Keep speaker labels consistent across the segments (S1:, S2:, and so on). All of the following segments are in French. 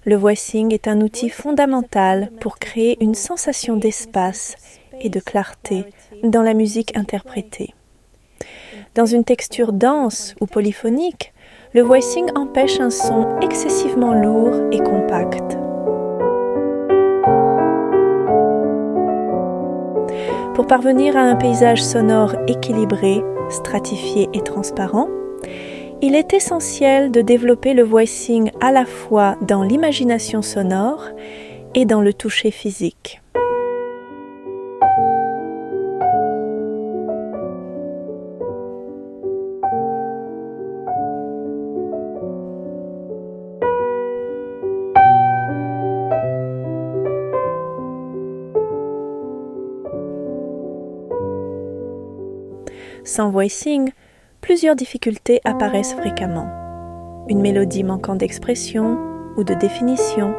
S1: Le voicing est un outil fondamental pour créer une sensation d'espace et de clarté dans la musique interprétée. Dans une texture dense ou polyphonique, le voicing empêche un son excessivement lourd et compact. Pour parvenir à un paysage sonore équilibré, stratifié et transparent, il est essentiel de développer le voicing à la fois dans l'imagination sonore et dans le toucher physique. Sans voicing, plusieurs difficultés apparaissent fréquemment. Une mélodie manquant d'expression ou de définition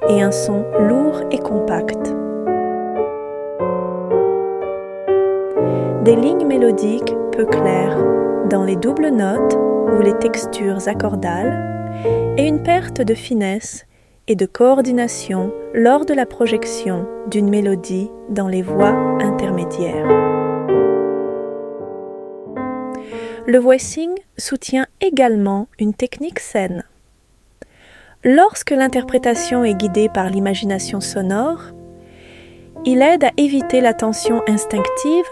S1: et un son lourd et compact. Des lignes mélodiques peu claires dans les doubles notes ou les textures accordales et une perte de finesse et de coordination lors de la projection d'une mélodie dans les voix intermédiaires. Le voicing soutient également une technique saine. Lorsque l'interprétation est guidée par l'imagination sonore, il aide à éviter la tension instinctive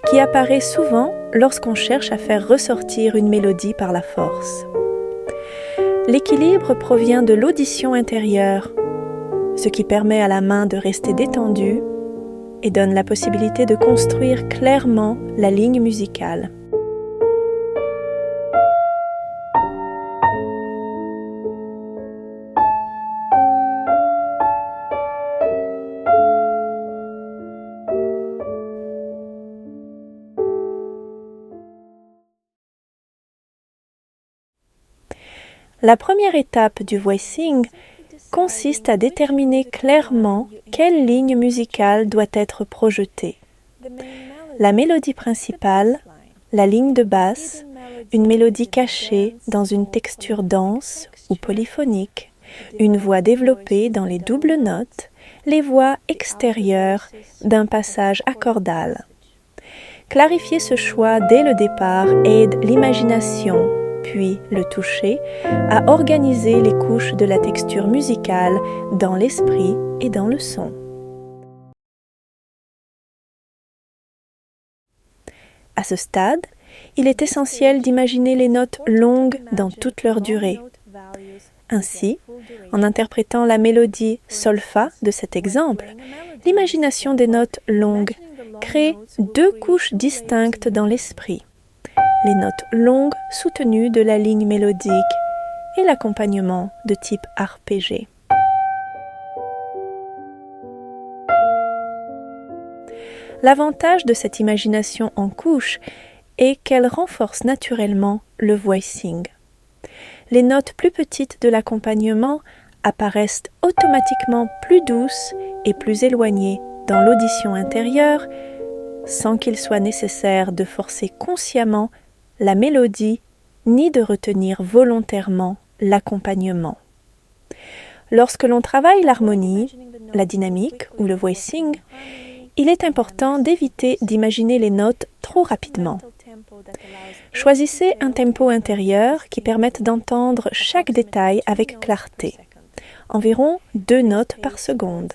S1: qui apparaît souvent lorsqu'on cherche à faire ressortir une mélodie par la force. L'équilibre provient de l'audition intérieure, ce qui permet à la main de rester détendue et donne la possibilité de construire clairement la ligne musicale. La première étape du voicing consiste à déterminer clairement quelle ligne musicale doit être projetée. La mélodie principale, la ligne de basse, une mélodie cachée dans une texture dense ou polyphonique, une voix développée dans les doubles notes, les voix extérieures d'un passage accordal. Clarifier ce choix dès le départ aide l'imagination puis le toucher, à organiser les couches de la texture musicale dans l'esprit et dans le son. À ce stade, il est essentiel d'imaginer les notes longues dans toute leur durée. Ainsi, en interprétant la mélodie Sol-Fa de cet exemple, l'imagination des notes longues crée deux couches distinctes dans l'esprit. Les notes longues soutenues de la ligne mélodique et l'accompagnement de type arpégé. L'avantage de cette imagination en couche est qu'elle renforce naturellement le voicing. Les notes plus petites de l'accompagnement apparaissent automatiquement plus douces et plus éloignées dans l'audition intérieure, sans qu'il soit nécessaire de forcer consciemment la mélodie, ni de retenir volontairement l'accompagnement. Lorsque l'on travaille l'harmonie, la dynamique ou le voicing, il est important d'éviter d'imaginer les notes trop rapidement. Choisissez un tempo intérieur qui permette d'entendre chaque détail avec clarté, environ 2 notes par seconde.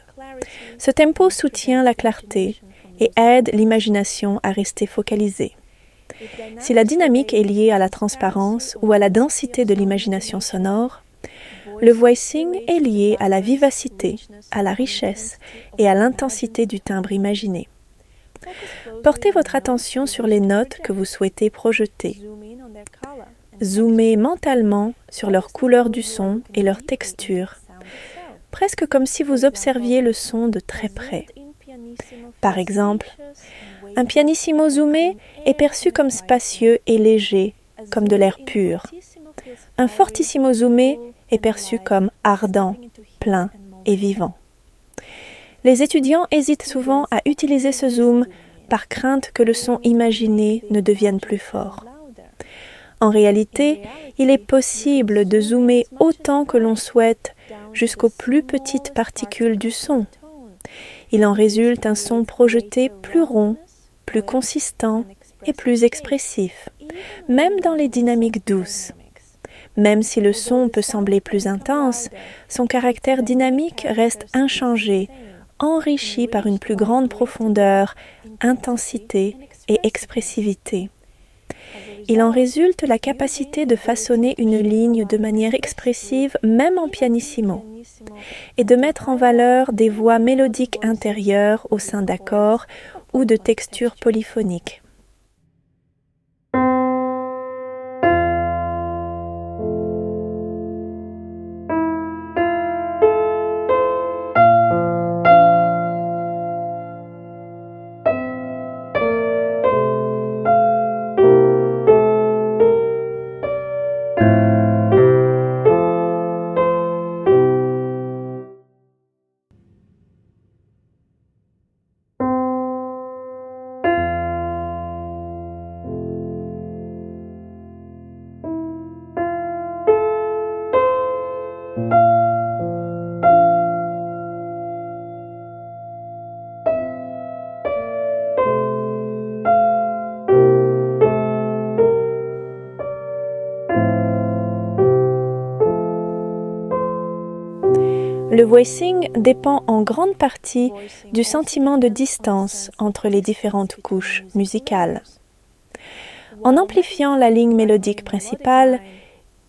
S1: Ce tempo soutient la clarté et aide l'imagination à rester focalisée. Si la dynamique est liée à la transparence ou à la densité de l'imagination sonore, le voicing est lié à la vivacité, à la richesse et à l'intensité du timbre imaginé. Portez votre attention sur les notes que vous souhaitez projeter. Zoomez mentalement sur leur couleur du son et leur texture, presque comme si vous observiez le son de très près. Par exemple, un pianissimo zoomé est perçu comme spacieux et léger, comme de l'air pur. Un fortissimo zoomé est perçu comme ardent, plein et vivant. Les étudiants hésitent souvent à utiliser ce zoom par crainte que le son imaginé ne devienne plus fort. En réalité, il est possible de zoomer autant que l'on souhaite jusqu'aux plus petites particules du son. Il en résulte un son projeté plus rond, plus consistant et plus expressif, même dans les dynamiques douces. Même si le son peut sembler plus intense, son caractère dynamique reste inchangé, enrichi par une plus grande profondeur, intensité et expressivité. Il en résulte la capacité de façonner une ligne de manière expressive, même en pianissimo, et de mettre en valeur des voix mélodiques intérieures au sein d'accords ou de textures polyphoniques. Le voicing dépend en grande partie du sentiment de distance entre les différentes couches musicales. En amplifiant la ligne mélodique principale,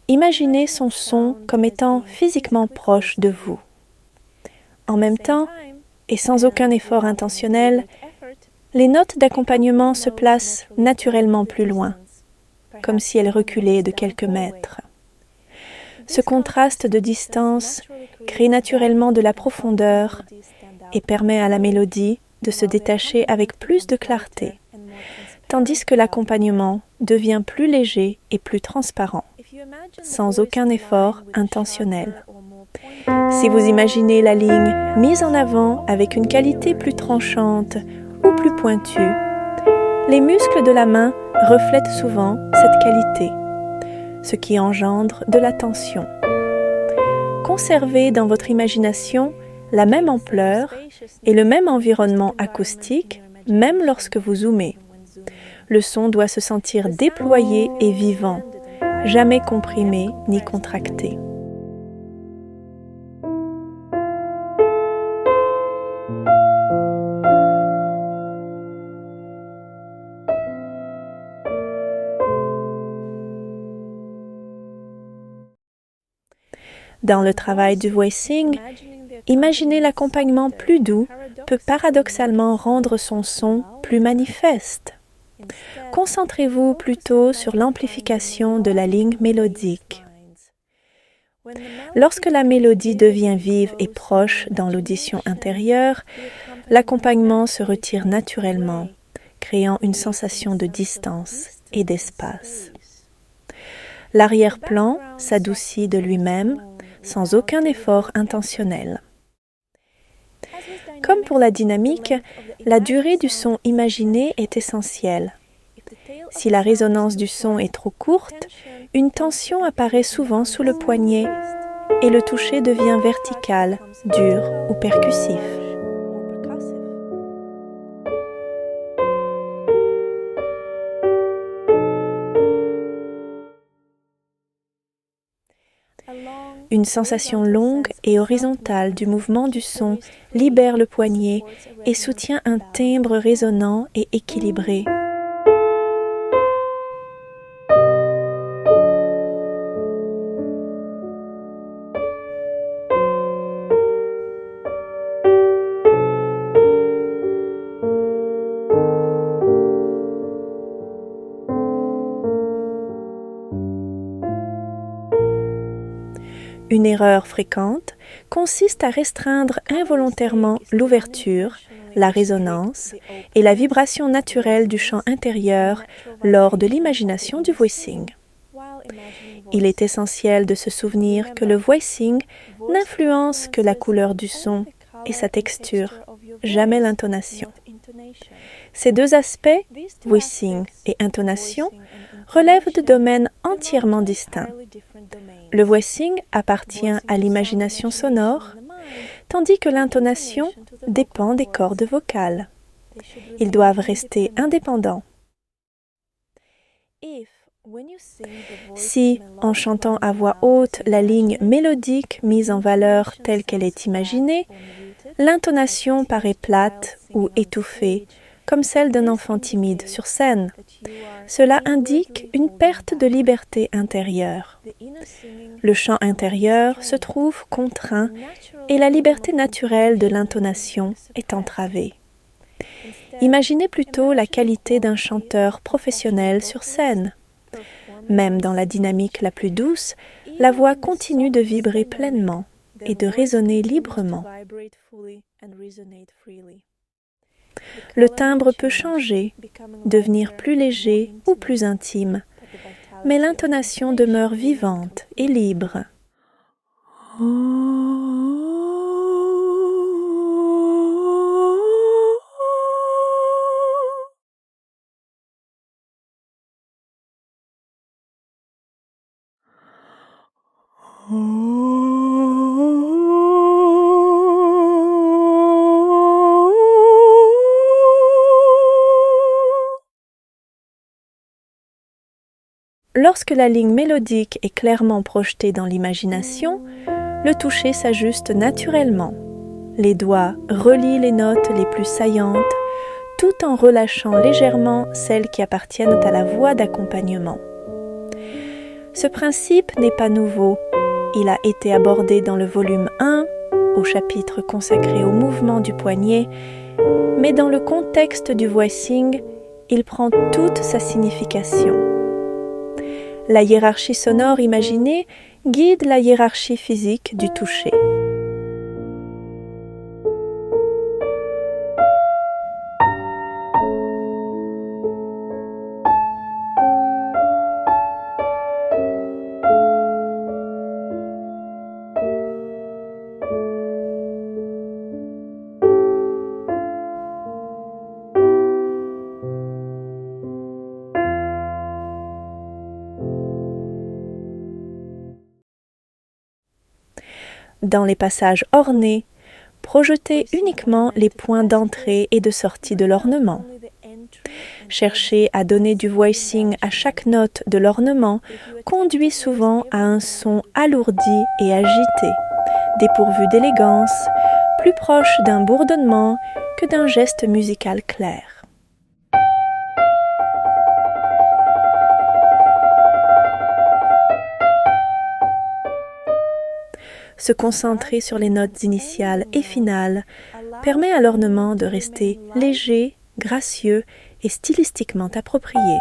S1: imaginez son son comme étant physiquement proche de vous. En même temps, et sans aucun effort intentionnel, les notes d'accompagnement se placent naturellement plus loin, comme si elles reculaient de quelques mètres. Ce contraste de distance crée naturellement de la profondeur et permet à la mélodie de se détacher avec plus de clarté, tandis que l'accompagnement devient plus léger et plus transparent, sans aucun effort intentionnel. Si vous imaginez la ligne mise en avant avec une qualité plus tranchante ou plus pointue, les muscles de la main reflètent souvent cette qualité, ce qui engendre de la tension. Conservez dans votre imagination la même ampleur et le même environnement acoustique, même lorsque vous zoomez. Le son doit se sentir déployé et vivant, jamais comprimé ni contracté. Dans le travail du voicing, imaginer l'accompagnement plus doux peut paradoxalement rendre son son plus manifeste. Concentrez-vous plutôt sur l'amplification de la ligne mélodique. Lorsque la mélodie devient vive et proche dans l'audition intérieure, l'accompagnement se retire naturellement, créant une sensation de distance et d'espace. L'arrière-plan s'adoucit de lui-même, sans aucun effort intentionnel. Comme pour la dynamique, la durée du son imaginé est essentielle. Si la résonance du son est trop courte, une tension apparaît souvent sous le poignet et le toucher devient vertical, dur ou percussif. Une sensation longue et horizontale du mouvement du son libère le poignet et soutient un timbre résonnant et équilibré. Une erreur fréquente consiste à restreindre involontairement l'ouverture, la résonance et la vibration naturelle du chant intérieur lors de l'imagination du voicing. Il est essentiel de se souvenir que le voicing n'influence que la couleur du son et sa texture, jamais l'intonation. Ces deux aspects, voicing et intonation, relèvent de domaines entièrement distincts. Le voicing appartient à l'imagination sonore, tandis que l'intonation dépend des cordes vocales. Ils doivent rester indépendants. Si, en chantant à voix haute la ligne mélodique mise en valeur telle qu'elle est imaginée, l'intonation paraît plate ou étouffée, comme celle d'un enfant timide sur scène. Cela indique une perte de liberté intérieure. Le chant intérieur se trouve contraint et la liberté naturelle de l'intonation est entravée. Imaginez plutôt la qualité d'un chanteur professionnel sur scène. Même dans la dynamique la plus douce, la voix continue de vibrer pleinement et de résonner librement. Le timbre peut changer, devenir plus léger ou plus intime, mais l'intonation demeure vivante et libre. Lorsque la ligne mélodique est clairement projetée dans l'imagination, le toucher s'ajuste naturellement. Les doigts relient les notes les plus saillantes, tout en relâchant légèrement celles qui appartiennent à la voix d'accompagnement. Ce principe n'est pas nouveau. Il a été abordé dans le volume 1, au chapitre consacré au mouvement du poignet, mais dans le contexte du voicing, il prend toute sa signification. La hiérarchie sonore imaginée guide la hiérarchie physique du toucher. Dans les passages ornés, projetez uniquement les points d'entrée et de sortie de l'ornement. Chercher à donner du voicing à chaque note de l'ornement conduit souvent à un son alourdi et agité, dépourvu d'élégance, plus proche d'un bourdonnement que d'un geste musical clair. Se concentrer sur les notes initiales et finales permet à l'ornement de rester léger, gracieux et stylistiquement approprié.